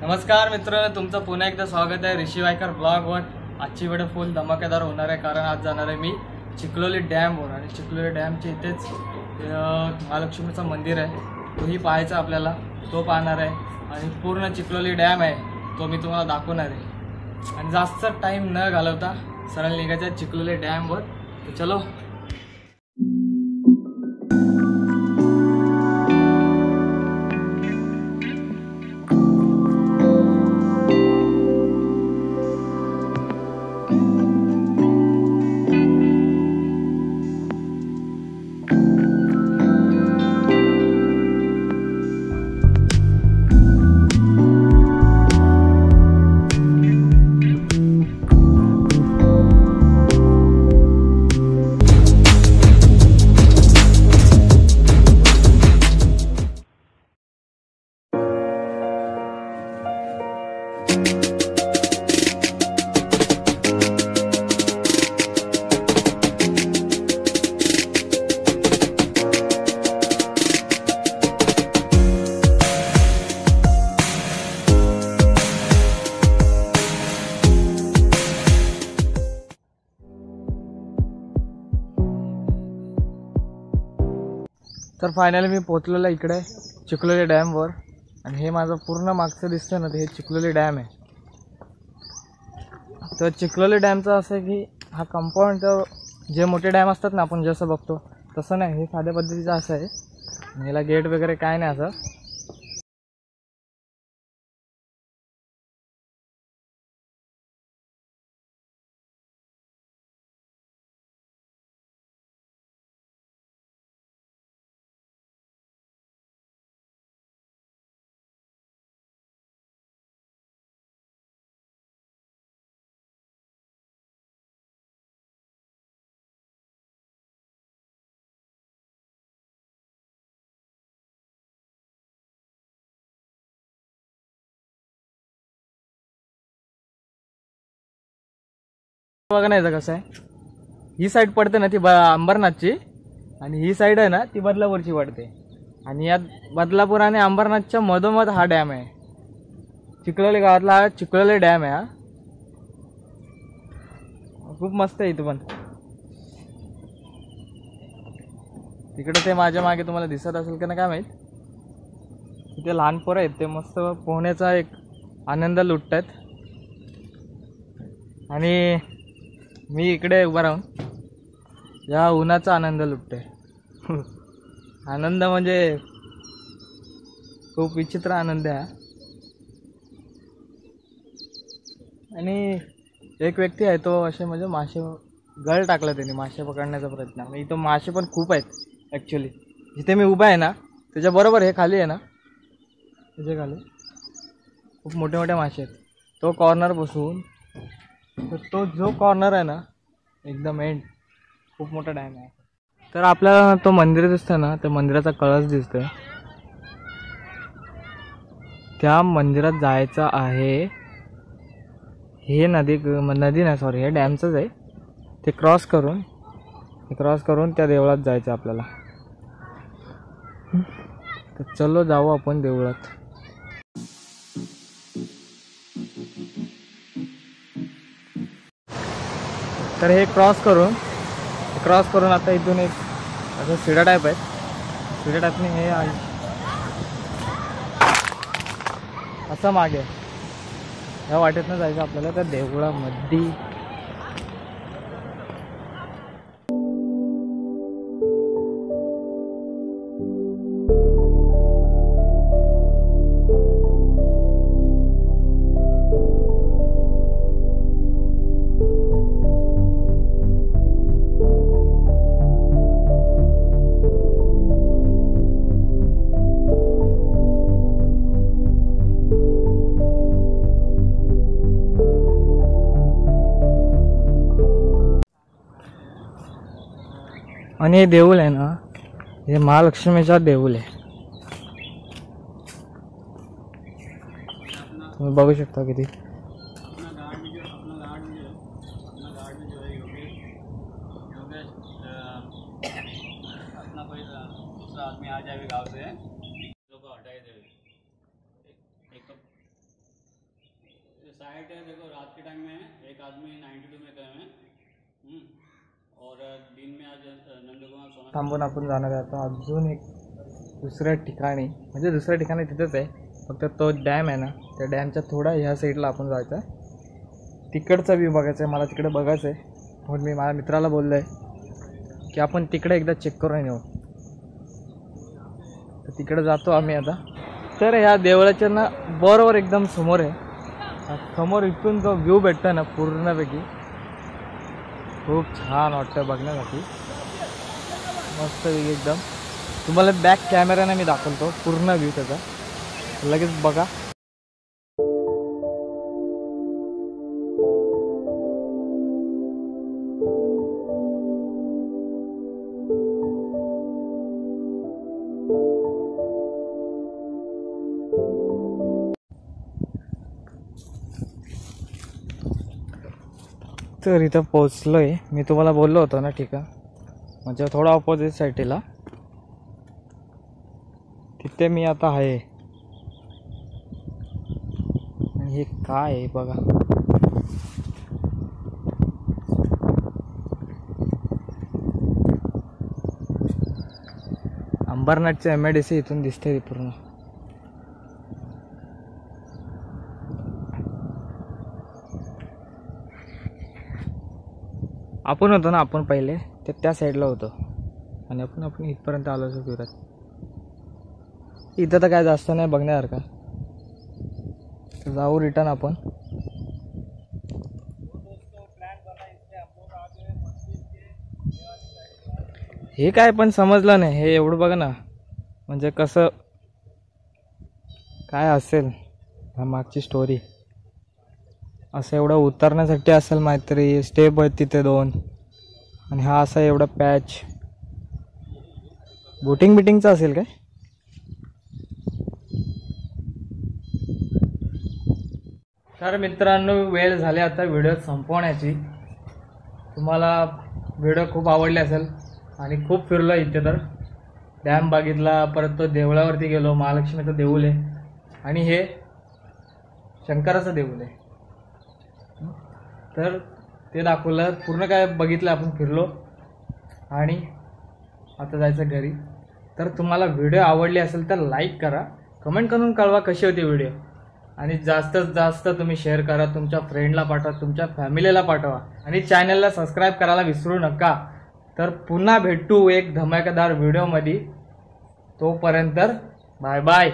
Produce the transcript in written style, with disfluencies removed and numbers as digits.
नमस्कार मित्रांनो, तुमचं पुन्हा एकदा स्वागत आहे ऋषी वायकर ब्लॉगवर। आजची व्हिडिओ फुल धमाकेदार होणार आहे, कारण आज जाणार आहे मी चिखलोली डॅमवर। आणि चिखलोली डॅमच्या इथेच महालक्ष्मीचं मंदिर आहे, तोही पाहायचा आपल्याला, तो पाहणार आहे। आणि पूर्ण चिखलोली डॅम आहे तो मी तुम्हाला दाखवणार आहे। आणि जास्त टाईम न घालवता सरळ निघायचं आहे चिखलोली डॅमवर। तर चलो। तर फायनली मी पोहोचलेलो इकडे चिखलोली डॅमवर। आणि हे माझं पूर्ण मागचं दिसतं ना, ते हे चिखलोली डॅम आहे। तर चिखलोली डॅमचं असं आहे की हा कंपाऊंड जे मोठे डॅम असतात ना, आपण जसं बघतो तसं नाही, हे साध्या पद्धतीचं असं आहे। ह्याला गेट वगैरे काय नाही असं। बघा नाही कसं आहे, ही साईड पडते ना ती अंबरनाथची, आणि ही साईड आहे ना ती बदलापूरची पडते। आणि या बदलापूर आणि अंबरनाथच्या मधोमध हा डॅम आहे, चिखलोली गावातला हा चिखलोली डॅम आहे। हा खूप मस्त आहे इथं पण। तिकडे ते माझ्या मागे तुम्हाला दिसत असेल का ना काय माहित, तिथे लहान पोरं आहेत, ते मस्त पोहण्याचा एक आनंद लुटतात। आणि मी इकडे उभा राहून या उन्हाचा आनंद लुटते। आनंद म्हणजे खूप विचित्र आनंद आहे। आणि एक व्यक्ती आहे, तो असे म्हणजे मासे गळ टाकला त्याने, मासे पकडण्याचा प्रयत्न। आणि इथं मासे पण खूप आहेत ॲक्च्युली। जिथे मी उभा आहे ना त्याच्याबरोबर हे खाली आहे ना, त्याच्या खाली खूप मोठे मोठे मासे आहेत। तो कॉर्नर बसून, तर तो जो कॉर्नर आहे ना एकदम एंड, खूप मोठा डॅम आहे। तर आपल्याला तो मंदिर दिसतोय ना, त्या मंदिराचा कळस दिसतोय, त्या मंदिरात जायचं आहे। हे नदी नाही सॉरी, हे डॅमचंच आहे। ते क्रॉस करून त्या देवळात जायचं आपल्याला। तर चलो जाऊ आपण देवळात। तर हे क्रॉस करून आता इथून एक असं शिडा टाईप आहे, शिडा टाईपने हे असं मागे ह्या वाटेतनं जायचं आपल्याला त्या देवळामध्ये। आणि हे देऊळ आहे ना, हे महालक्ष्मीचा देऊळ आहे। तुम्ही बघू शकता किती दूसरा आदमी आ जाए गाँव से लोग हटाए दे एक साइट है, देखो रात के टाइम में एक आदमी 92 में गए हैं और दिन में आज नंदगोपाल सोना थांबून आपण जाणार आहे आता अजून एक दुसऱ्या ठिकाणी, म्हणजे दुसऱ्या ठिकाणी तिथंच आहे, फक्त तो डॅम आहे ना, त्या डॅमच्या थोडा ह्या साईडला आपण जायचं आहे. तिकडचा व्ह्यू बघायचा आहे मला, तिकडे बघायचं आहे. म्हणून मी माझ्या मित्राला बोललो आहे की आपण तिकडे एकदा चेक करून येऊ. तर तिकडे जातो आम्ही आता. तर ह्या देवळाच्या ना बरोबर एकदम समोर आहे. समोर इथून जो व्ह्यू भेटतो ना पूर्णपैकी खूप छान वाटतं बघण्यासाठी, मस्तपैकी एकदम. तुम्हाला बॅक कॅमेराने मी दाखवतो पूर्ण व्ह्यू त्याचा, लगेच बघा. तर इथं पोचलो आहे मी, तुम्हाला बोललो होतो ना ठिकाण, म्हणजे थोडा ऑपोजिट साईडला तिथे मी आता आहे. आणि हे काय आहे बघा, अंबरनाथचे MIDC इथून दिसते पूर्ण. आपण होतो ना, आपण पहिले ते त्या साईडला होतो आणि आपण इथपर्यंत आलो असं फिरत. इथं तर काय जास्त नाही बघण्यासारखं, जाऊ रिटर्न आपण. हे काय पण समजलं नाही, हे एवढं बघा ना, म्हणजे कसं काय असेल मागची स्टोरी. असं एवढं उतरण्यासाठी असेल माहीतरी, स्टेप आहेत तिथे 2, आणि हा असा एवढा पॅच बोटिंगचा असेल काय. तर मित्रांनो वेळ झाली आता व्हिडिओ संपवण्याची. तुम्हाला व्हिडिओ खूप आवडले असेल आणि खूप फिरलो इथे. तर डॅम बघितला, परत तो देवळावरती गेलो, महालक्ष्मीचं देऊळ आहे आणि हे शंकराचं देऊळ आहे. तर ते दाखवलं, पूर्ण काय बघितलं आपण, फिरलो आणि आता जायचं घरी. तर तुम्हाला व्हिडिओ आवडली असेल तर लाईक करा, कमेंट करून कळवा कशी होती व्हिडिओ, आणि जास्तीत जास्त तुम्ही शेअर करा, तुमच्या फ्रेंडला पाठवा, तुमच्या फॅमिलीला पाठवा, आणि चॅनलला सबस्क्राईब करायला विसरू नका. तर पुन्हा भेटू एक धमाकेदार व्हिडिओमध्ये. तोपर्यंत बाय बाय.